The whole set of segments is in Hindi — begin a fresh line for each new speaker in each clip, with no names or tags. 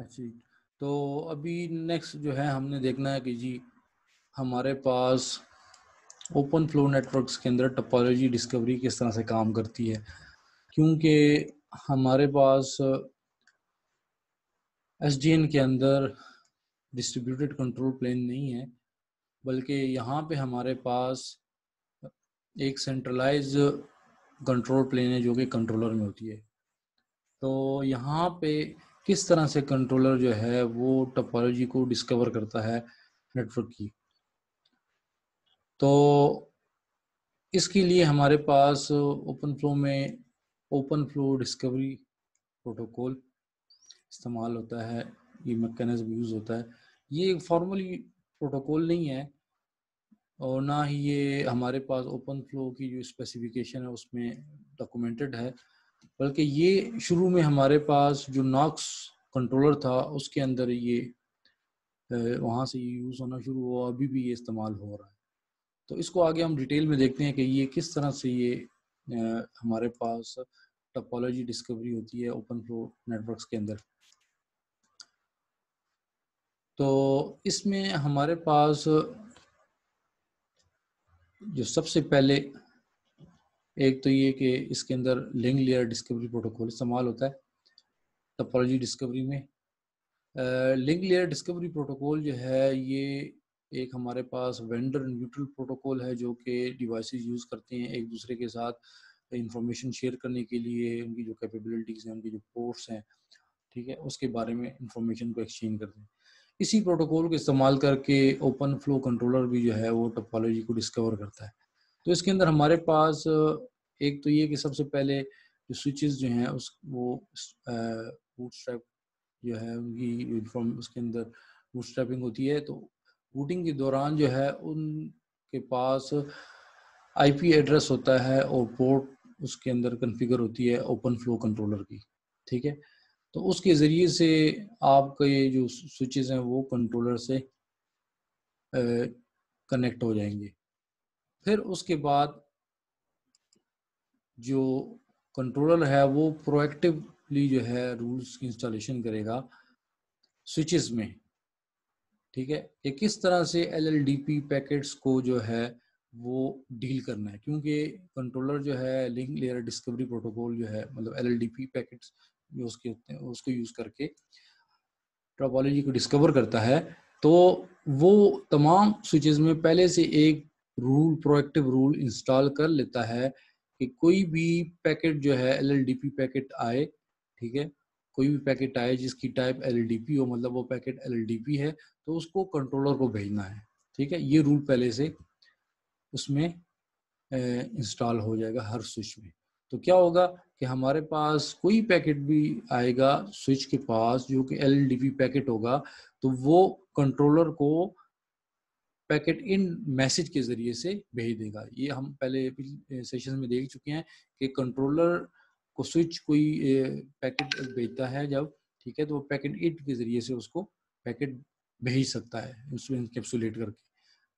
जी, तो अभी नेक्स्ट जो है हमने देखना है कि जी हमारे पास ओपन फ्लो नेटवर्क्स के अंदर टोपोलॉजी डिस्कवरी किस तरह से काम करती है, क्योंकि हमारे पास एसडीएन के अंदर डिस्ट्रीब्यूटेड कंट्रोल प्लेन नहीं है, बल्कि यहाँ पे हमारे पास एक सेंट्रलाइज कंट्रोल प्लेन है जो कि कंट्रोलर में होती है। तो यहाँ पे किस तरह से कंट्रोलर जो है वो टोपोलॉजी को डिस्कवर करता है नेटवर्क की, तो इसके लिए हमारे पास ओपन फ्लो में ओपन फ्लो डिस्कवरी प्रोटोकॉल इस्तेमाल होता है, ये मैकेनिज्म यूज़ होता है। ये एक फॉर्मली प्रोटोकॉल नहीं है और ना ही ये हमारे पास ओपन फ्लो की जो स्पेसिफिकेशन है उसमें डॉक्यूमेंटेड है, बल्कि ये शुरू में हमारे पास जो नॉक्स कंट्रोलर था उसके अंदर ये वहाँ से ये यूज़ होना शुरू हुआ, अभी भी ये इस्तेमाल हो रहा है। तो इसको आगे हम डिटेल में देखते हैं कि ये किस तरह से ये हमारे पास टोपोलॉजी डिस्कवरी होती है ओपन फ्लो नेटवर्क्स के अंदर। तो इसमें हमारे पास जो सबसे पहले एक तो ये कि इसके अंदर लिंक लेयर डिस्कवरी प्रोटोकॉल इस्तेमाल होता है टोपोलॉजी डिस्कवरी में। लिंक लेयर डिस्कवरी प्रोटोकॉल जो है ये एक हमारे पास वेंडर न्यूट्रल प्रोटोकॉल है जो कि डिवाइसेस यूज़ करते हैं एक दूसरे के साथ इंफॉर्मेशन शेयर करने के लिए, उनकी जो कैपेबिलिटीज़ हैं, उनकी जो पोर्ट्स हैं, ठीक है, उसके बारे में इंफॉर्मेशन को एक्सचेंज करते हैं। इसी प्रोटोकॉल को इस्तेमाल करके ओपन फ्लो कंट्रोलर भी जो है वो टोपोलॉजी को डिस्कवर करता है। तो इसके अंदर हमारे पास एक तो ये कि सबसे पहले जो स्विचेस जो हैं उस वो बूटस्ट्रैप जो है उनकी यूनिफॉर्म उसके अंदर बूटस्ट्रैपिंग होती है। तो बूटिंग के दौरान जो है उनके पास आईपी एड्रेस होता है और पोर्ट उसके अंदर कॉन्फ़िगर होती है ओपन फ्लो कंट्रोलर की, ठीक है। तो उसके ज़रिए से आपका ये जो स्विचेस हैं वो कंट्रोलर से कनेक्ट हो जाएंगे। फिर उसके बाद जो कंट्रोलर है वो प्रोएक्टिवली जो है रूल्स की इंस्टॉलेशन करेगा स्विचेस में, ठीक है, कि किस तरह से एलएलडीपी पैकेट्स को जो है वो डील करना है, क्योंकि कंट्रोलर जो है लिंक लेयर डिस्कवरी प्रोटोकॉल जो है मतलब एलएलडीपी पैकेट्स जो उसके होते हैं उसको यूज़ करके टोपोलॉजी को डिस्कवर करता है। तो वो तमाम स्विचेस में पहले से एक रूल प्रोएक्टिव रूल इंस्टॉल कर लेता है कि कोई भी पैकेट जो है एलएलडीपी पैकेट आए, ठीक है, कोई भी पैकेट आए जिसकी टाइप एलएलडीपी हो, मतलब वो पैकेट एलएलडीपी है तो उसको कंट्रोलर को भेजना है, ठीक है। ये रूल पहले से उसमें इंस्टॉल हो जाएगा हर स्विच में। तो क्या होगा कि हमारे पास कोई पैकेट भी आएगा स्विच के पास जो कि एलएलडीपी पैकेट होगा तो वो कंट्रोलर को पैकेट इन मैसेज के जरिए से भेज देगा। ये हम पहले सेशन में देख चुके हैं कि कंट्रोलर को स्विच कोई पैकेट भेजता है जब, ठीक है, तो वो पैकेट इट के जरिए से उसको पैकेट भेज सकता है उसमें इंकैप्सुलेट करके।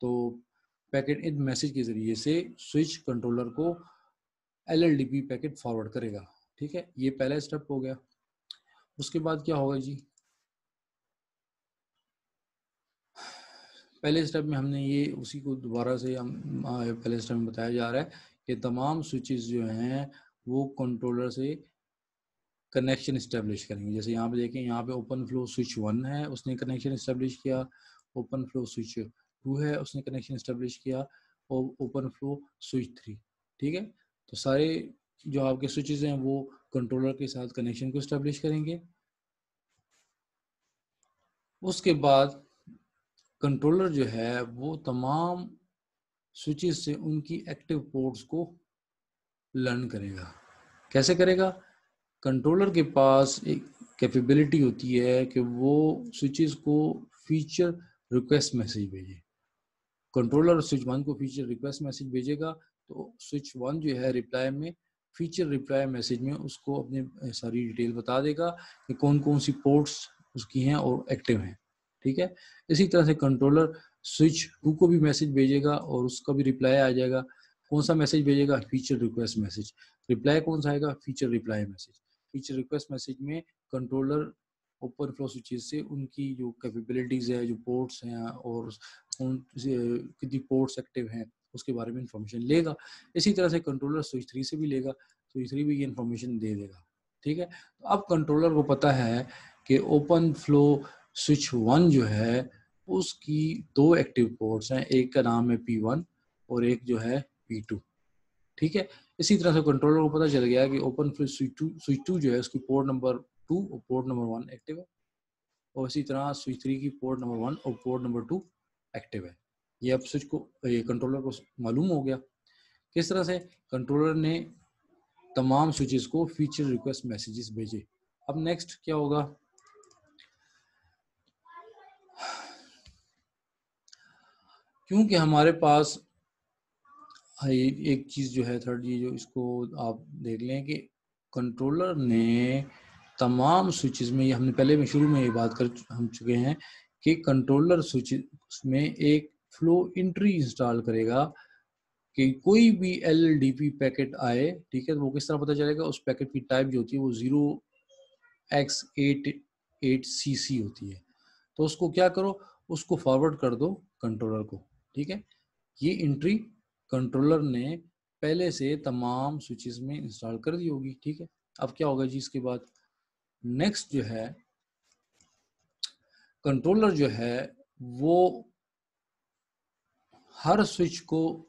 तो पैकेट इन मैसेज के जरिए से स्विच कंट्रोलर को एलएलडीपी पैकेट फॉरवर्ड करेगा, ठीक है। ये पहला स्टेप हो गया। उसके बाद क्या होगा जी, पहले स्टेप में हमने ये उसी को दोबारा से हम पहले स्टेप में बताया जा रहा है कि तमाम स्विचेस जो हैं वो कंट्रोलर से कनेक्शन इस्टेब्लिश करेंगे। जैसे यहाँ पे देखें, यहाँ पे ओपन फ्लो स्विच 1 है, उसने कनेक्शन इस्टेब्लिश किया। ओपन फ्लो स्विच 2 है, उसने कनेक्शन इस्टेब्लिश किया। और ओपन फ्लो स्विच 3, ठीक है। तो सारे जो आपके स्विचेस हैं वो कंट्रोलर के साथ कनेक्शन को इस्टेब्लिश करेंगे। उसके बाद कंट्रोलर जो है वो तमाम स्विचेस से उनकी एक्टिव पोर्ट्स को लर्न करेगा। कैसे करेगा? कंट्रोलर के पास एक कैपेबिलिटी होती है कि वो स्विचेस को फीचर रिक्वेस्ट मैसेज भेजे। कंट्रोलर स्विच 1 को फीचर रिक्वेस्ट मैसेज भेजेगा तो स्विच 1 जो है रिप्लाई में फीचर रिप्लाई मैसेज में उसको अपने सारी डिटेल बता देगा कि कौन कौन सी पोर्ट्स उसकी हैं और एक्टिव हैं, ठीक है। इसी तरह से कंट्रोलर स्विच 2 को भी मैसेज भेजेगा और उसका भी रिप्लाई आ जाएगा। कौन सा मैसेज भेजेगा? Feature request message. रिप्लाई कौन सा आएगा? Feature reply message. Feature request message में कंट्रोलर ओपन फ्लो स्विचेस से उनकी जो कैपेबिलिटीज़ है, जो पोर्ट्स हैं और कितनी पोर्ट्स एक्टिव हैं उसके बारे में इंफॉर्मेशन लेगा। इसी तरह से कंट्रोलर स्विच 3 से भी लेगा, स्विच 3 भी ये इंफॉर्मेशन दे देगा। ठीक है, तो अब कंट्रोलर को पता है कि ओपन फ्लो स्विच 1 जो है उसकी 2 एक्टिव पोर्ट्स हैं, एक का नाम है P1 और एक जो है P2। ठीक है, इसी तरह से कंट्रोलर को पता चल गया कि ओपन फ्लो स्विच 2 जो है उसकी पोर्ट नंबर 2 और पोर्ट नंबर 1 एक्टिव है, और इसी तरह स्विच 3 की पोर्ट नंबर 1 और पोर्ट नंबर 2 एक्टिव है। ये अब स्विच को, ये कंट्रोलर को मालूम हो गया। किस तरह से कंट्रोलर ने तमाम स्विचेस को फीचर रिक्वेस्ट मैसेजेस भेजे। अब नेक्स्ट क्या होगा, क्योंकि हमारे पास एक चीज जो है थर्ड, ये जो इसको आप देख लें कि कंट्रोलर ने तमाम स्विचेस में, ये हमने पहले में शुरू में ये बात कर हम चुके हैं कि कंट्रोलर स्विच में एक फ्लो एंट्री इंस्टॉल करेगा कि कोई भी LLDP पैकेट आए, ठीक है, तो वो किस तरह पता चलेगा, उस पैकेट की टाइप जो होती है वो 0x88CC होती है। तो उसको क्या करो, उसको फॉरवर्ड कर दो कंट्रोलर को। ठीक है, ये एंट्री कंट्रोलर ने पहले से तमाम स्विचेस में इंस्टॉल कर दी होगी। ठीक है, अब क्या होगा जी, इसके बाद नेक्स्ट जो है कंट्रोलर जो है वो हर स्विच को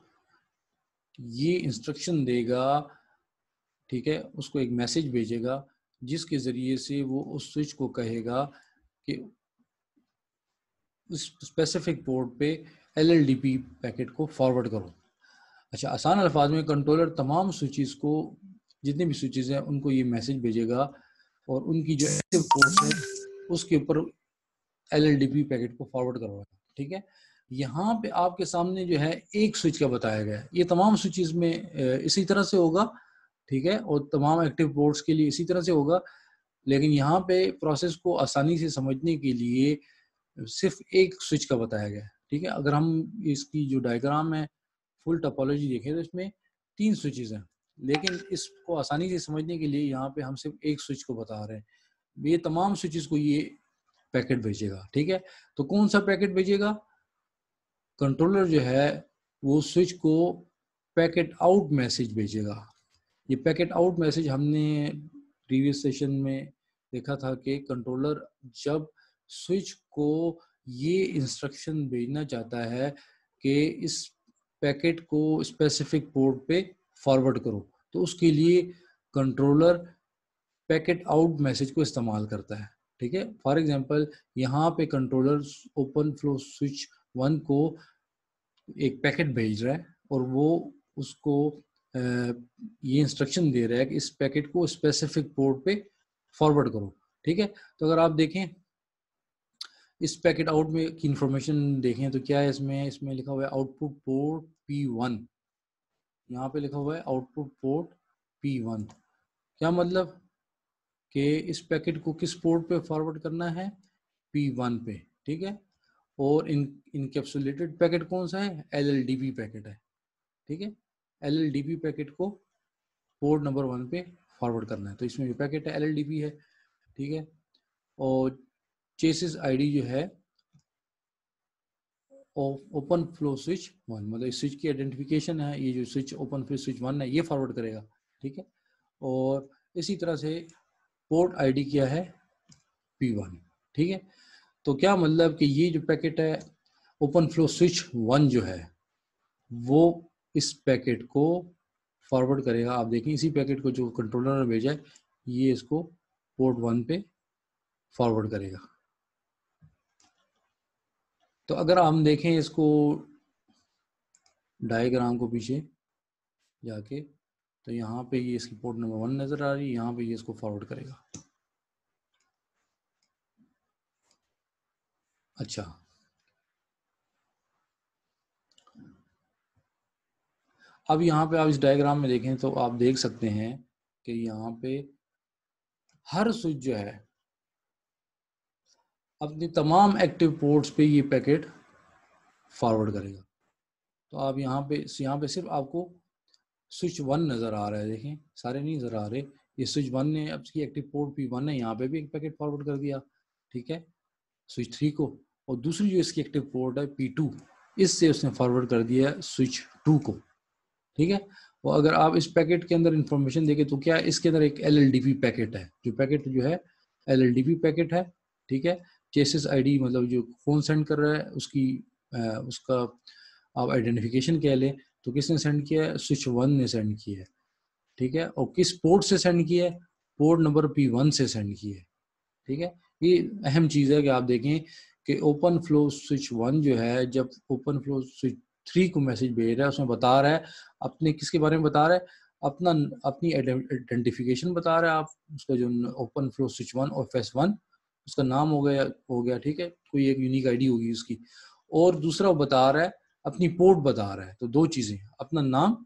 ये इंस्ट्रक्शन देगा, ठीक है, उसको एक मैसेज भेजेगा जिसके जरिए से वो उस स्विच को कहेगा कि उस स्पेसिफिक पोर्ट पे LLDP पैकेट को फॉरवर्ड करो। अच्छा, आसान अल्फाज में कंट्रोलर तमाम स्विचेस को, जितने भी स्विचेस हैं उनको ये मैसेज भेजेगा और उनकी जो एक्टिव पोर्ट है उसके ऊपर LLDP पैकेट को फॉरवर्ड करवाएगा। ठीक है, यहाँ पे आपके सामने जो है एक स्विच का बताया गया है, ये तमाम स्विचेस में इसी तरह से होगा। ठीक है, और तमाम एक्टिव पोर्ट्स के लिए इसी तरह से होगा, लेकिन यहाँ पे प्रोसेस को आसानी से समझने के लिए सिर्फ एक स्विच का बताया गया है। ठीक है, अगर हम इसकी जो डायग्राम है फुल टोपोलॉजी देखें तो इसमें 3 स्विचेस हैं, लेकिन इसको आसानी से समझने के लिए यहाँ पे हम सिर्फ एक स्विच को बता रहे हैं। ये तमाम स्विचेस को ये पैकेट भेजेगा। ठीक है, तो कौन सा पैकेट भेजेगा, कंट्रोलर जो है वो स्विच को पैकेट आउट मैसेज भेजेगा। ये पैकेट आउट मैसेज हमने प्रीवियस सेशन में देखा था कि कंट्रोलर जब स्विच को ये इंस्ट्रक्शन भेजना चाहता है कि इस पैकेट को स्पेसिफिक पोर्ट पे फॉरवर्ड करो, तो उसके लिए कंट्रोलर पैकेट आउट मैसेज को इस्तेमाल करता है। ठीक है, फॉर एग्जांपल यहाँ पे कंट्रोलर ओपन फ्लो स्विच 1 को एक पैकेट भेज रहा है और वो उसको ये इंस्ट्रक्शन दे रहा है कि इस पैकेट को स्पेसिफिक पोर्ट पे फॉरवर्ड करो। ठीक है, तो अगर आप देखें इस पैकेट आउट में की इंफॉर्मेशन देखें तो क्या है, इसमें लिखा हुआ है आउटपुट पोर्ट P1। यहाँ पे लिखा हुआ है आउटपुट पोर्ट P1। क्या मतलब कि इस पैकेट को किस पोर्ट पे फॉरवर्ड करना है, P1 पे। ठीक है, और इनकैप्सुलेटेड पैकेट कौन सा है, LLDP पैकेट है। ठीक है, LLDP पैकेट को पोर्ट नंबर 1 पे फॉरवर्ड करना है, तो इसमें जो पैकेट है LLDP है। ठीक है, और चेसिस आईडी जो है ओपन फ्लो स्विच 1, मतलब इस स्विच की आइडेंटिफिकेशन है, ये जो स्विच ओपन फ्लो स्विच 1 है ये फॉरवर्ड करेगा। ठीक है, और इसी तरह से पोर्ट आईडी क्या है, P1। ठीक है, तो क्या मतलब कि ये जो पैकेट है ओपन फ्लो स्विच 1 जो है वो इस पैकेट को फॉरवर्ड करेगा। आप देखें इसी पैकेट को जो कंट्रोलर ने भेजा है ये इसको पोर्ट 1 पे फॉरवर्ड करेगा। तो अगर हम देखें इसको डायग्राम को पीछे जाके, तो यहाँ पे ये इसकी पोर्ट नंबर 1 नजर आ रही है, यहाँ पे ये इसको फॉरवर्ड करेगा। अच्छा, अब यहाँ पे आप इस डायग्राम में देखें तो आप देख सकते हैं कि यहाँ पे हर स्विच जो है अपनी तमाम एक्टिव पोर्ट्स पे ये पैकेट फॉरवर्ड करेगा। तो आप यहाँ पे सिर्फ आपको स्विच 1 नज़र आ रहा है, देखें सारे नहीं नज़र आ रहे। ये स्विच 1 ने अब इसकी एक्टिव पोर्ट P1 है, यहाँ पे भी एक पैकेट फॉरवर्ड कर दिया। ठीक है, स्विच 3 को, और दूसरी जो इसकी एक्टिव पोर्ट है P2, इससे उसने फॉरवर्ड कर दिया है स्विच 2 को। ठीक है, और अगर आप इस पैकेट के अंदर इंफॉर्मेशन देखें तो क्या है, इसके अंदर एक LLDP पैकेट है, जो पैकेट जो है LLDP पैकेट है। ठीक है, चेसिस आईडी मतलब जो कौन सेंड कर रहा है उसकी उसका आप आइडेंटिफिकेशन कह लें, तो किसने सेंड किया है, स्विच 1 ने सेंड किया है। ठीक है, और किस पोर्ट से सेंड किया है, पोर्ट नंबर P1 से सेंड किया है। ठीक है, ये अहम चीज़ है कि आप देखें कि ओपन फ्लो स्विच 1 जो है, जब ओपन फ्लो स्विच 3 को मैसेज भेज रहा है, उसमें बता रहा है अपने किसके बारे में बता रहा है, अपनी आइडेंटिफिकेशन बता रहा है। आप उसका जो ओपन फ्लो स्विच 1 और FS1 उसका नाम हो गया। ठीक है, कोई एक यूनिक आईडी होगी उसकी, और दूसरा वो बता रहा है अपनी पोर्ट बता रहा है। तो दो चीज़ें, अपना नाम,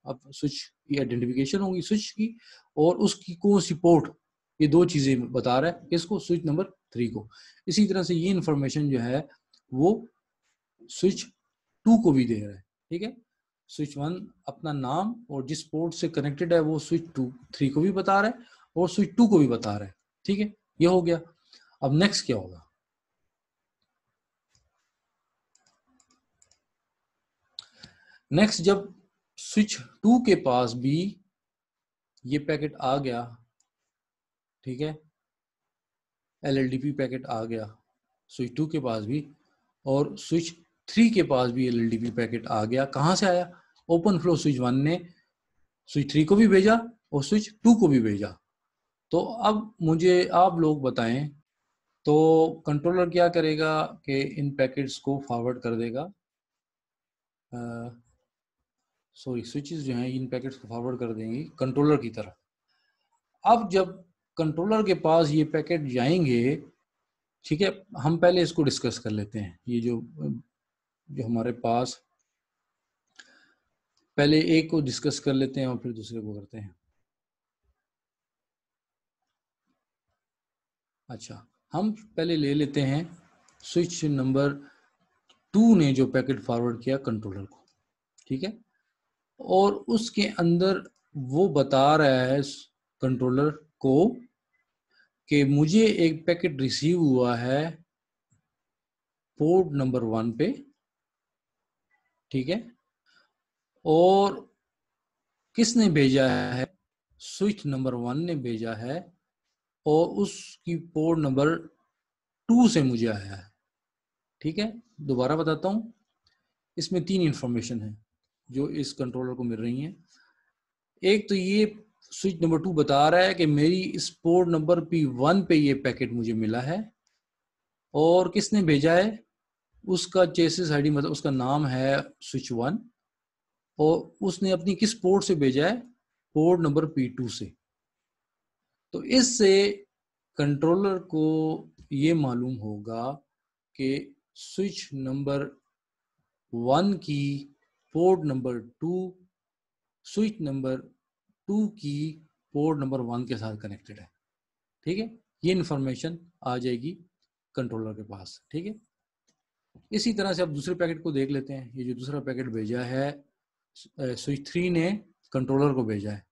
अब स्विच की आइडेंटिफिकेशन होगी स्विच की, और उसकी कौन सी पोर्ट, ये दो चीजें बता रहा है इसको, स्विच नंबर 3 को। इसी तरह से ये इंफॉर्मेशन जो है वो स्विच 2 को भी दे रहा है। ठीक है, स्विच 1 अपना नाम और जिस पोर्ट से कनेक्टेड है वो स्विच 3 को भी बता रहा है, और स्विच 2 को भी बता रहा है। ठीक है, ये हो गया। अब नेक्स्ट क्या होगा, नेक्स्ट जब स्विच 2 के पास भी ये पैकेट आ गया, ठीक है, LLDP पैकेट आ गया स्विच 2 के पास भी, और स्विच 3 के पास भी LLDP पैकेट आ गया। कहाँ से आया, ओपन फ्लो स्विच 1 ने स्विच 3 को भी भेजा और स्विच 2 को भी भेजा। तो अब मुझे आप लोग बताएं, तो कंट्रोलर क्या करेगा कि इन पैकेट्स को फॉरवर्ड कर देगा, सॉरी स्विचेस जो हैं इन पैकेट्स को फॉरवर्ड कर देंगी कंट्रोलर की तरफ। अब जब कंट्रोलर के पास ये पैकेट जाएंगे, ठीक है, हम पहले इसको डिस्कस कर लेते हैं। ये जो हमारे पास, पहले एक को डिस्कस कर लेते हैं और फिर दूसरे को करते हैं। अच्छा, हम पहले ले लेते हैं स्विच नंबर 2 ने जो पैकेट फॉरवर्ड किया कंट्रोलर को। ठीक है, और उसके अंदर वो बता रहा है कंट्रोलर को कि मुझे एक पैकेट रिसीव हुआ है पोर्ट नंबर 1 पे। ठीक है, और किसने भेजा है, स्विच नंबर 1 ने भेजा है, और उसकी पोर्ट नंबर 2 से मुझे आया है। ठीक है, दोबारा बताता हूं, इसमें 3 इंफॉर्मेशन है जो इस कंट्रोलर को मिल रही हैं। एक तो ये स्विच नंबर 2 बता रहा है कि मेरी इस पोर्ट नंबर P1 पे ये पैकेट मुझे मिला है, और किसने भेजा है, उसका चेसिस आईडी मतलब उसका नाम है स्विच 1, और उसने अपनी किस पोर्ट से भेजा है, पोर्ट नंबर P2 से। तो इससे कंट्रोलर को ये मालूम होगा कि स्विच नंबर 1 की पोर्ट नंबर 2 स्विच नंबर 2 की पोर्ट नंबर 1 के साथ कनेक्टेड है। ठीक है, ये इंफॉर्मेशन आ जाएगी कंट्रोलर के पास। ठीक है, इसी तरह से अब दूसरे पैकेट को देख लेते हैं। ये जो दूसरा पैकेट भेजा है स्विच 3 ने कंट्रोलर को भेजा है।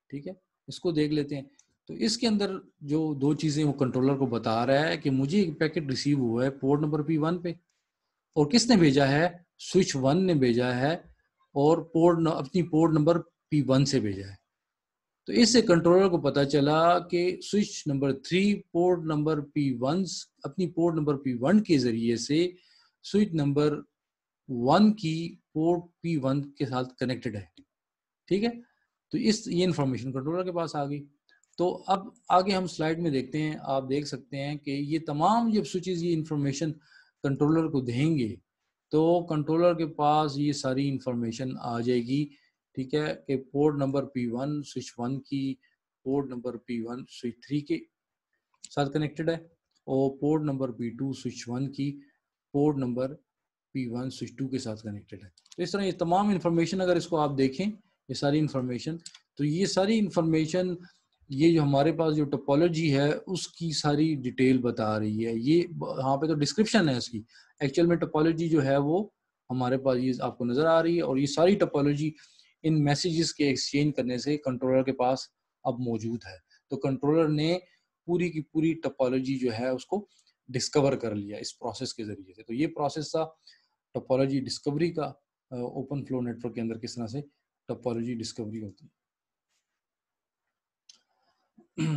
ठीक है, इसको देख लेते हैं। तो इसके अंदर जो दो चीजें वो कंट्रोलर को बता रहा है कि मुझे एक पैकेट रिसीव हुआ है पोर्ट नंबर P1 पे, और किसने भेजा है, स्विच 1 ने भेजा है, और अपनी पोर्ट नंबर P1 से भेजा है। तो इससे कंट्रोलर को पता चला कि switch number 3 port number P1 अपनी पोर्ट नंबर P1 के जरिए से स्विच नंबर 1 की पोर्ट P1 के साथ कनेक्टेड है। ठीक है, तो ये इंफॉर्मेशन कंट्रोलर के पास आ गई। तो अब आगे हम स्लाइड में देखते हैं, आप देख सकते हैं कि ये तमाम जब स्विचेस ये इंफॉर्मेशन कंट्रोलर को देंगे, तो कंट्रोलर के पास ये सारी इंफॉर्मेशन आ जाएगी। ठीक है, कि पोर्ट नंबर P1 स्विच 1 की पोर्ट नंबर P1 स्विच 3 के साथ कनेक्टेड है, और पोर्ट नंबर P2 स्विच 1 की पोर्ट नंबर P1 स्विच 2 के साथ कनेक्टेड है। तो इस तरह ये तमाम इंफॉर्मेशन अगर इसको आप देखें, ये सारी इंफॉर्मेशन, तो ये सारी इंफॉर्मेशन, ये जो हमारे पास जो टोपोलॉजी है उसकी सारी डिटेल बता रही है। ये यहाँ पे तो डिस्क्रिप्शन है इसकी, एक्चुअल में टोपोलॉजी जो है वो हमारे पास ये आपको नजर आ रही है, और ये सारी टोपोलॉजी इन मैसेजेस के एक्सचेंज करने से कंट्रोलर के पास अब मौजूद है। तो कंट्रोलर ने पूरी की पूरी टोपोलॉजी जो है उसको डिस्कवर कर लिया इस प्रोसेस के जरिए से। तो ये प्रोसेस था टोपोलॉजी डिस्कवरी का, ओपन फ्लो नेटवर्क के अंदर किस तरह से टोपोलॉजी डिस्कवरी होती है।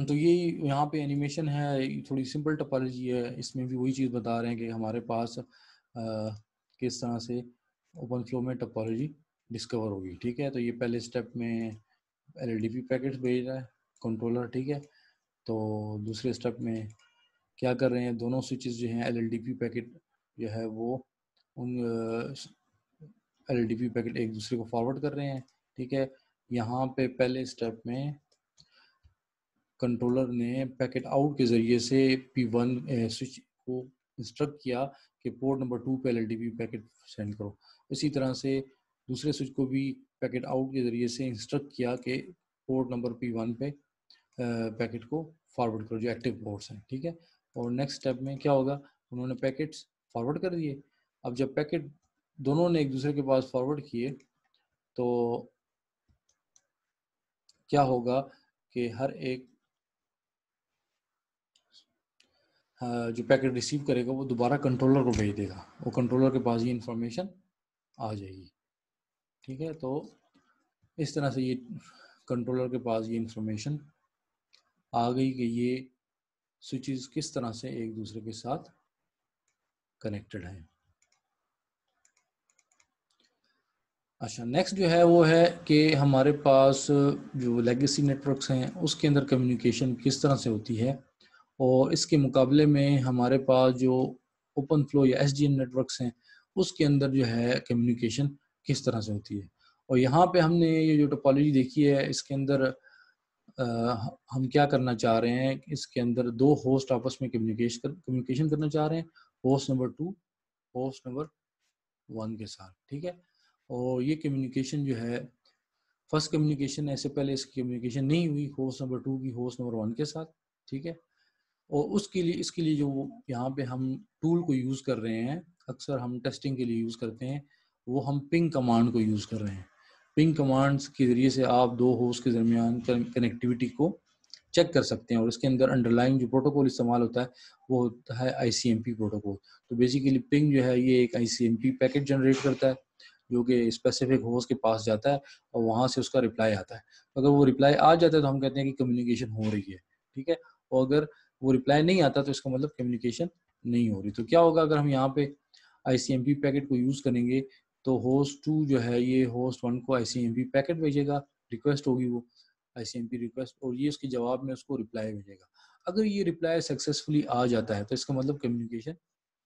तो ये यहाँ पे एनिमेशन है, थोड़ी सिंपल टोपोलॉजी है, इसमें भी वही चीज़ बता रहे हैं कि हमारे पास किस तरह से ओपन फ्लो में टोपोलॉजी डिस्कवर होगी। ठीक है, तो ये पहले स्टेप में LLDP पैकेट्स भेज रहा है कंट्रोलर। ठीक है, तो दूसरे स्टेप में क्या कर रहे हैं, दोनों स्विचेस जो हैं LLDP पैकेट जो है वो उन LLDP पैकेट एक दूसरे को फॉरवर्ड कर रहे हैं। ठीक है, यहाँ पे पहले स्टेप में कंट्रोलर ने पैकेट आउट के ज़रिए से P1 स्विच को इंस्ट्रक्ट किया कि पोर्ट नंबर 2 पे LLDP पैकेट सेंड करो। इसी तरह से दूसरे स्विच को भी पैकेट आउट के ज़रिए से इंस्ट्रक्ट किया कि पोर्ट नंबर P1 पे पैकेट को फॉरवर्ड करो जो एक्टिव पोर्ट्स हैं। ठीक है, और नेक्स्ट स्टेप में क्या होगा, उन्होंने पैकेट्स फॉरवर्ड कर दिए। अब जब पैकेट दोनों ने एक दूसरे के पास फॉरवर्ड किए तो क्या होगा कि हर एक जो पैकेट रिसीव करेगा वो दोबारा कंट्रोलर को भेज देगा, वो कंट्रोलर के पास ये इंफॉर्मेशन आ जाएगी। ठीक है, तो इस तरह से ये कंट्रोलर के पास ये इंफॉर्मेशन आ गई कि ये स्विचेस किस तरह से एक दूसरे के साथ कनेक्टेड हैं। अच्छा, नेक्स्ट जो है वो है कि हमारे पास जो लेगेसी नेटवर्क्स हैं उसके अंदर कम्युनिकेशन किस तरह से होती है, और इसके मुकाबले में हमारे पास जो ओपन फ्लो या SDN नेटवर्क्स हैं उसके अंदर जो है कम्युनिकेशन किस तरह से होती है। और यहाँ पे हमने ये जो टोपोलॉजी देखी है इसके अंदर हम क्या करना चाह रहे हैं, इसके अंदर दो होस्ट आपस में कम्युनिकेशन करना चाह रहे हैं, होस्ट नंबर 2 होस्ट नंबर 1 के साथ। ठीक है, और ये कम्युनिकेशन जो है फर्स्ट कम्युनिकेशन ऐसे पहले इसकी कम्युनिकेशन नहीं हुई होस्ट नंबर 2 की होस्ट नंबर 1 के साथ। ठीक है, और उसके लिए इसके लिए जो यहाँ पे हम टूल को यूज़ कर रहे हैं, अक्सर हम टेस्टिंग के लिए यूज़ करते हैं, वो हम पिंग कमांड को यूज़ कर रहे हैं। पिंग कमांड्स के ज़रिए से आप दो होस्ट के दरमियान कनेक्टिविटी को चेक कर सकते हैं, और इसके अंदर अंडरलाइन जो प्रोटोकॉल इस्तेमाल होता है वो होता है ICMP प्रोटोकॉल। तो बेसिकली पिंग जो है ये एक ICMP पैकेट जनरेट करता है जो कि स्पेसिफिक होस्ट के पास जाता है और वहाँ से उसका रिप्लाई आता है। तो अगर वो रिप्लाई आ जाता है तो हम कहते हैं कि कम्युनिकेशन हो रही है। ठीक है, और अगर वो रिप्लाई नहीं आता तो इसका मतलब कम्युनिकेशन नहीं हो रही। तो क्या होगा, अगर हम यहाँ पे ICMP पैकेट को यूज़ करेंगे तो होस्ट 2 जो है ये होस्ट 1 को ICMP पैकेट भेजेगा, रिक्वेस्ट होगी वो ICMP रिक्वेस्ट, और ये उसके जवाब में उसको रिप्लाई भेजेगा। अगर ये रिप्लाई सक्सेसफुली आ जाता है तो इसका मतलब कम्युनिकेशन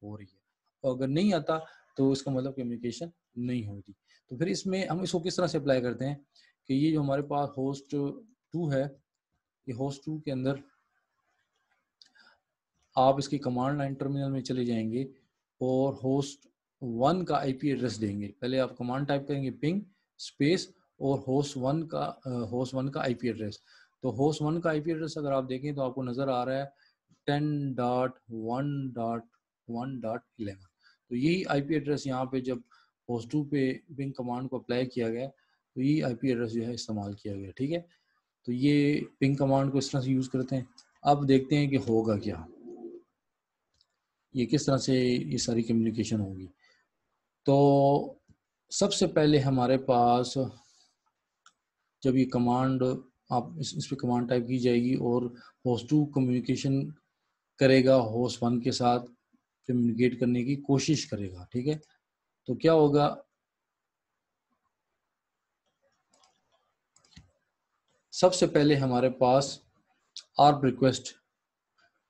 हो रही है, और अगर नहीं आता तो इसका मतलब कम्युनिकेशन नहीं होगी। तो फिर इसमें हम इसको किस तरह से अप्लाई करते हैं कि ये जो हमारे पास होस्ट 2 है, ये होस्ट 2 के अंदर आप इसकी कमांड लाइन टर्मिनल में चले जाएंगे और होस्ट 1 का IP एड्रेस देंगे। पहले आप कमांड टाइप करेंगे पिंग स्पेस और होस्ट 1 का IP एड्रेस। तो होस्ट 1 का IP एड्रेस अगर आप देखें तो आपको नज़र आ रहा है 10.1.1.11। तो यही IP एड्रेस यहाँ पे जब होस्ट 2 पे पिंग कमांड को अप्लाई किया गया तो यही IP एड्रेस जो है इस्तेमाल किया गया। ठीक है, तो ये पिंग कमांड को इस तरह से यूज़ करते हैं। अब देखते हैं कि होगा क्या, ये किस तरह से ये सारी कम्युनिकेशन होगी। तो सबसे पहले हमारे पास जब ये कमांड आप इस पे कमांड टाइप की जाएगी और होस्ट 2 कम्युनिकेशन करेगा होस्ट 1 के साथ, कम्युनिकेट करने की कोशिश करेगा। ठीक है, तो क्या होगा, सबसे पहले हमारे पास आर्प रिक्वेस्ट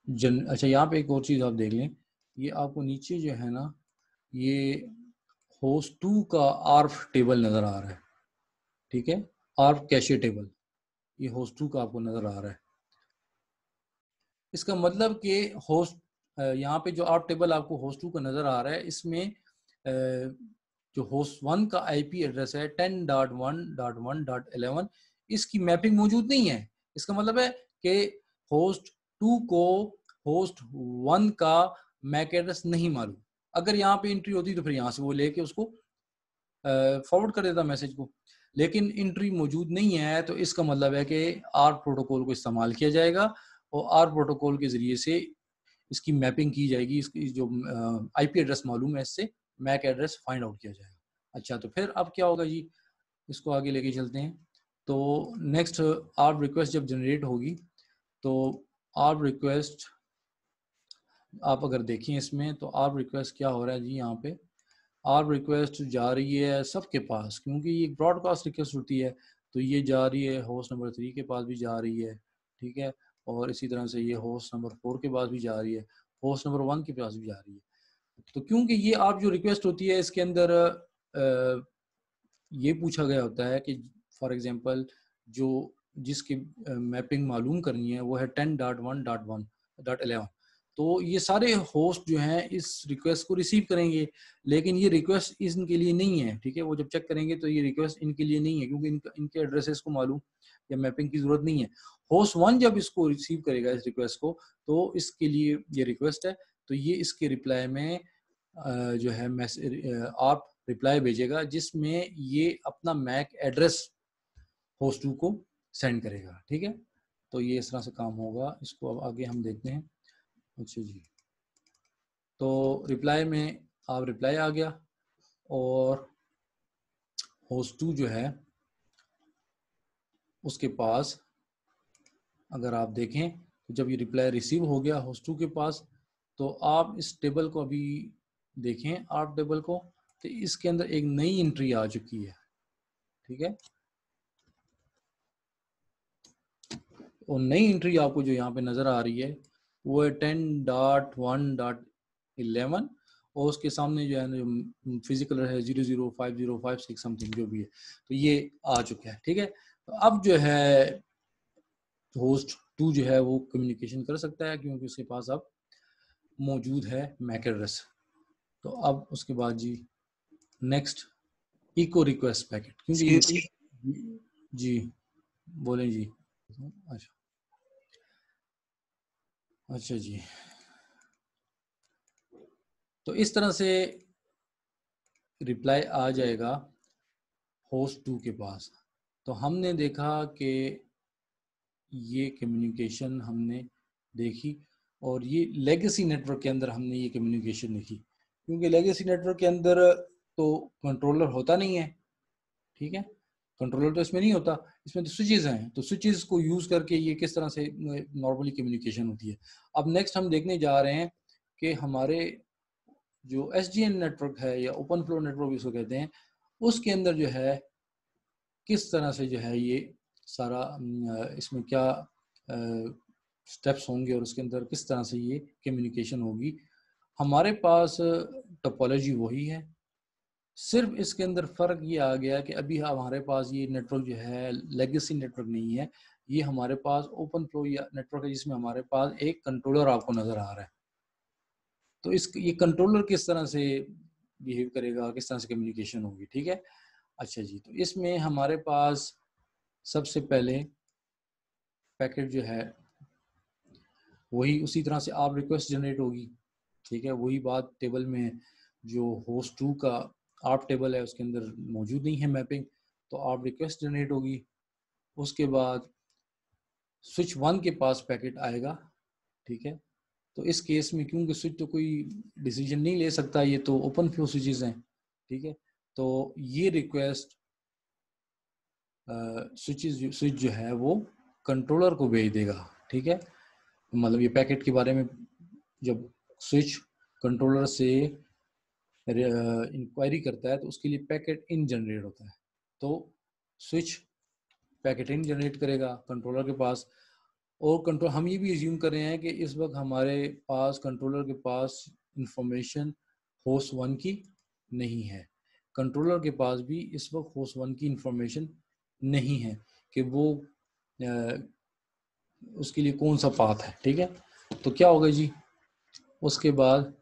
अच्छा यहाँ पे एक और चीज़ आप देख लें, ये आपको नीचे जो है ना ये होस्ट 2 का आर्प टेबल नज़र आ रहा है। ठीक है, आर्प कैशे टेबल ये होस्ट 2 का आपको नज़र आ रहा है। इसका मतलब कि होस्ट यहाँ पे जो आर्प टेबल आपको होस्ट 2 का नज़र आ रहा है इसमें जो होस्ट 1 का IP एड्रेस है 10.1.1.11 इसकी मैपिंग मौजूद नहीं है। इसका मतलब है कि होस्ट 2 को होस्ट 1 का मैक एड्रेस नहीं मालूम। अगर यहाँ पे एंट्री होती तो फिर यहाँ से वो लेके उसको फॉरवर्ड कर देता मैसेज को, लेकिन एंट्री मौजूद नहीं है तो इसका मतलब है कि आर्प प्रोटोकॉल को इस्तेमाल किया जाएगा और आर्प प्रोटोकॉल के ज़रिए से इसकी मैपिंग की जाएगी, इसकी जो आईपी एड्रेस मालूम है इससे मैक एड्रेस फाइंड आउट किया जाएगा। अच्छा, तो फिर अब क्या होगा जी, इसको आगे लेके चलते हैं। तो नेक्स्ट आर्ब रिक्वेस्ट जब जनरेट होगी तो आर्ब रिक्वेस्ट आप अगर देखें इसमें, तो आर्ब रिक्वेस्ट क्या हो रहा है जी, यहाँ पे आर्ब रिक्वेस्ट जा रही है सबके पास, क्योंकि ये ब्रॉडकास्ट रिक्वेस्ट होती है, तो ये जा रही है होस्ट नंबर 3 के पास भी जा रही है, ठीक है, और इसी तरह से ये होस्ट नंबर 4 के पास भी जा रही है, होस्ट नंबर 1 के पास भी जा रही है। तो क्योंकि ये आप जो रिक्वेस्ट होती है इसके अंदर ये पूछा गया होता है कि फॉर एग्जांपल जो जिसकी मैपिंग मालूम करनी है वो है 10.1.1.11, तो ये सारे होस्ट जो हैं इस रिक्वेस्ट को रिसीव करेंगे, लेकिन ये रिक्वेस्ट इनके लिए नहीं है, ठीक है, वो जब चेक करेंगे तो ये रिक्वेस्ट इनके लिए नहीं है, क्योंकि इनके एड्रेसेस को मालूम या मैपिंग की जरूरत नहीं है। होस्ट 1 जब इसको रिसीव करेगा इस रिक्वेस्ट को, तो इसके लिए ये रिक्वेस्ट है, तो ये इसके रिप्लाई में जो है आप रिप्लाई भेजेगा जिसमें ये अपना मैक एड्रेस होस्ट 2 को सेंड करेगा, ठीक है। तो ये इस तरह से काम होगा, इसको अब आगे हम देखते हैं। अच्छा जी, तो रिप्लाई में आप रिप्लाई आ गया, और होस्ट 2 जो है उसके पास अगर आप देखें तो जब ये रिप्लाई रिसीव हो गया होस्ट 2 के पास, तो आप इस टेबल को अभी देखें, आप टेबल को, तो इसके अंदर एक नई एंट्री आ चुकी है, ठीक है। और नई एंट्री आपको जो यहाँ पे नजर आ रही है वो है 10.1.11, और उसके सामने जो है ना जो फिजिकल है 005056 समथिंग जो भी है, तो ये आ चुका है, ठीक है। तो अब जो है होस्ट 2 जो है वो कम्युनिकेशन कर सकता है, क्योंकि उसके पास अब मौजूद है मैक एड्रेस। तो अब उसके बाद जी नेक्स्ट इको रिक्वेस्ट पैकेट, क्योंकि ये जी बोलें जी। अच्छा जी, तो इस तरह से रिप्लाई आ जाएगा होस्ट 2 के पास। तो हमने देखा कि ये कम्युनिकेशन हमने देखी, और ये लेगेसी नेटवर्क के अंदर हमने ये कम्युनिकेशन देखी, क्योंकि लेगेसी नेटवर्क के अंदर तो कंट्रोलर होता नहीं है, ठीक है, कंट्रोलर तो इसमें नहीं होता, इसमें तो स्विचेस हैं, तो स्विचेस को यूज करके ये किस तरह से नॉर्मली कम्युनिकेशन होती है। अब नेक्स्ट हम देखने जा रहे हैं कि हमारे जो SDN नेटवर्क है या ओपन फ्लो नेटवर्क इसको कहते हैं, उसके अंदर जो है किस तरह से जो है ये सारा इसमें क्या स्टेप्स होंगे, और उसके अंदर किस तरह से ये कम्युनिकेशन होगी। हमारे पास टोपोलॉजी वही है, सिर्फ इसके अंदर फ़र्क ये आ गया कि अभी हमारे पास ये नेटवर्क जो है लेगेसी नेटवर्क नहीं है, ये हमारे पास ओपन फ्लो या नेटवर्क है, जिसमें हमारे पास एक कंट्रोलर आपको नज़र आ रहा है। तो इस ये कंट्रोलर किस तरह से बिहेव करेगा, किस तरह से कम्युनिकेशन होगी, ठीक है। अच्छा जी, तो इसमें हमारे पास सबसे पहले पैकेट जो है वही उसी तरह से आप रिक्वेस्ट जनरेट होगी, ठीक है, वही बात टेबल में जो होस्ट 2 का आप टेबल है उसके अंदर मौजूद नहीं है मैपिंग, तो आप रिक्वेस्ट जनरेट होगी। उसके बाद स्विच 1 के पास पैकेट आएगा, ठीक है। तो इस केस में क्योंकि स्विच तो कोई डिसीजन नहीं ले सकता, ये तो ओपन फ्लो स्विचेस हैं, ठीक है, तो ये रिक्वेस्ट स्विच जो है वो कंट्रोलर को भेज देगा, ठीक है। मतलब ये पैकेट के बारे में जब स्विच कंट्रोलर से इंक्वायरी करता है तो उसके लिए पैकेट इन जनरेट होता है, तो स्विच पैकेट इन जनरेट करेगा कंट्रोलर के पास। और कंट्रोल हम ये भी एज्यूम कर रहे हैं कि इस वक्त हमारे पास कंट्रोलर के पास इंफॉर्मेशन होस्ट 1 की नहीं है, कंट्रोलर के पास भी इस वक्त होस्ट 1 की इंफॉर्मेशन नहीं है कि वो उसके लिए कौन सा पाथ है, ठीक है। तो क्या होगा जी, उसके बाद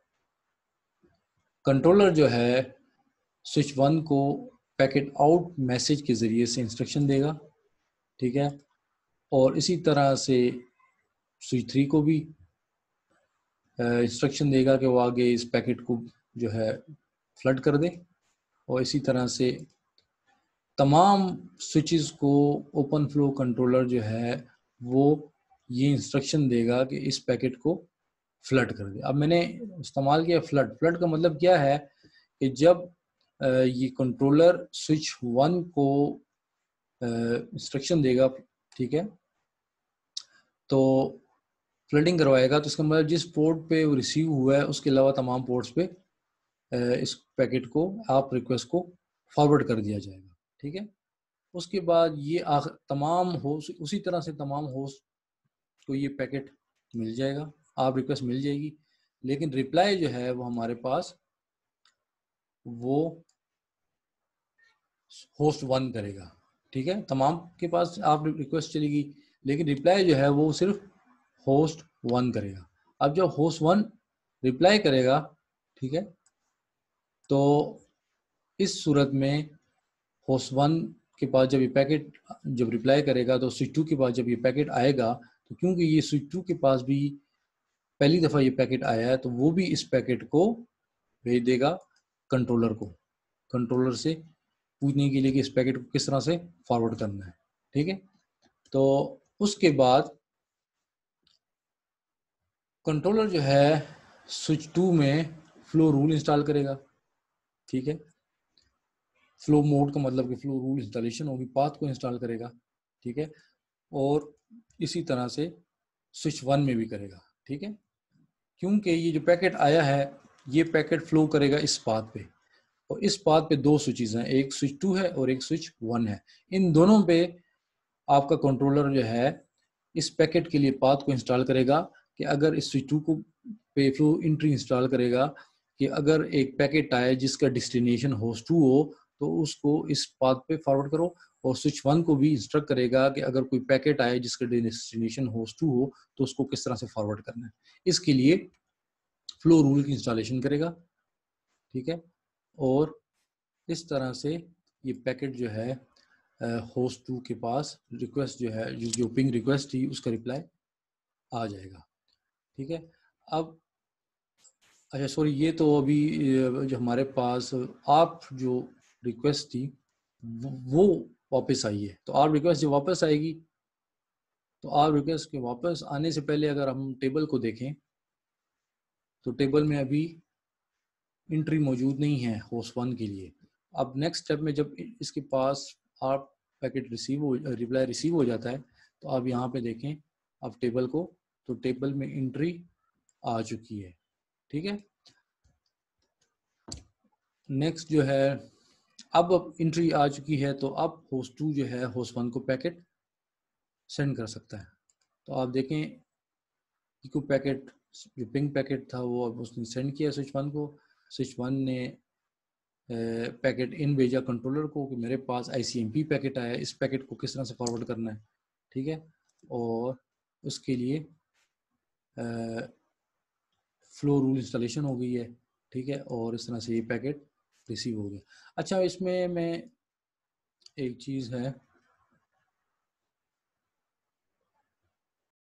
कंट्रोलर जो है स्विच 1 को पैकेट आउट मैसेज के ज़रिए से इंस्ट्रक्शन देगा, ठीक है, और इसी तरह से स्विच 3 को भी इंस्ट्रक्शन देगा कि वो आगे इस पैकेट को जो है फ्लड कर दे, और इसी तरह से तमाम स्विचेस को ओपन फ्लो कंट्रोलर जो है वो ये इंस्ट्रक्शन देगा कि इस पैकेट को फ्लड कर दिया। अब मैंने इस्तेमाल किया फ्लड। फ्लड का मतलब क्या है कि जब ये कंट्रोलर स्विच 1 को इंस्ट्रक्शन देगा, ठीक है, तो फ्लडिंग करवाएगा, तो इसका मतलब जिस पोर्ट पे वो रिसीव हुआ है उसके अलावा तमाम पोर्ट्स पे इस पैकेट को, आप रिक्वेस्ट को फॉरवर्ड कर दिया जाएगा, ठीक है। उसके बाद ये तमाम होस्ट, उसी तरह से तमाम होस्ट को ये पैकेट मिल जाएगा, आप रिक्वेस्ट मिल जाएगी, लेकिन रिप्लाई जो है वो हमारे पास वो होस्ट 1 करेगा, ठीक है। तमाम के पास आप रिक्वेस्ट चलेगी, लेकिन रिप्लाई जो है वो सिर्फ होस्ट 1 करेगा। अब जब होस्ट 1 रिप्लाई करेगा, ठीक है, तो इस सूरत में होस्ट 1 के पास जब ये पैकेट जब रिप्लाई करेगा, तो स्विच 2 के पास जब ये पैकेट आएगा, तो क्योंकि ये स्विच 2 के पास भी पहली दफ़ा ये पैकेट आया है, तो वो भी इस पैकेट को भेज देगा कंट्रोलर को, कंट्रोलर से पूछने के लिए कि इस पैकेट को किस तरह से फॉरवर्ड करना है, ठीक है। तो उसके बाद कंट्रोलर जो है स्विच 2 में फ्लो रूल इंस्टॉल करेगा, ठीक है। फ्लो मोड का मतलब कि फ्लो रूल इंस्टॉलेशन होगी, पाथ को इंस्टॉल करेगा, ठीक है, और इसी तरह से स्विच 1 में भी करेगा, ठीक है। क्योंकि ये जो पैकेट आया है ये पैकेट फ्लो करेगा इस पाथ पे, और इस पाथ पे दो स्विचेस हैं, एक स्विच 2 है और एक स्विच 1 है। इन दोनों पे आपका कंट्रोलर जो है इस पैकेट के लिए पाथ को इंस्टॉल करेगा कि अगर इस स्विच 2 को पे फ्लो एंट्री इंस्टॉल करेगा कि अगर एक पैकेट आए जिसका डेस्टिनेशन होस्ट 2 हो तो उसको इस पाथ पे फॉरवर्ड करो, और स्विच 1 को भी इंस्ट्रक्ट करेगा कि अगर कोई पैकेट आए जिसका डेस्टिनेशन होस्ट 2 हो तो उसको किस तरह से फॉरवर्ड करना है। इसके लिए फ्लो रूल की इंस्टॉलेशन करेगा, ठीक है, और इस तरह से ये पैकेट जो है होस्ट 2 के पास रिक्वेस्ट जो है, जो पिंग रिक्वेस्ट थी उसका रिप्लाई आ जाएगा, ठीक है। अब अच्छा सॉरी, ये तो अभी जो हमारे पास आप जो रिक्वेस्ट थी वो वापस आई है, तो आप रिक्वेस्ट जो वापस आएगी, तो आप रिक्वेस्ट के वापस आने से पहले अगर हम टेबल को देखें तो टेबल में अभी एंट्री मौजूद नहीं है होस्ट 1 के लिए। अब नेक्स्ट स्टेप में जब इसके पास आप पैकेट रिप्लाई रिसीव हो जाता है, तो आप यहाँ पे देखें आप टेबल को, तो टेबल में एंट्री आ चुकी है, ठीक है। नेक्स्ट जो है, अब एंट्री आ चुकी है, तो अब होस्ट 2 जो है होस्ट 1 को पैकेट सेंड कर सकता है। तो आप देखें को पैकेट जो पिंग पैकेट था वो अब उसने सेंड किया स्विच 1 को, स्विच 1 ने पैकेट इन भेजा कंट्रोलर को कि मेरे पास ICMP पैकेट आया है, इस पैकेट को किस तरह से फॉरवर्ड करना है, ठीक है, और उसके लिए फ्लो रूल इंस्टॉलेशन हो गई है, ठीक है, और इस तरह से ये पैकेट रिसीव हो गया। अच्छा, इसमें मैं एक चीज़ है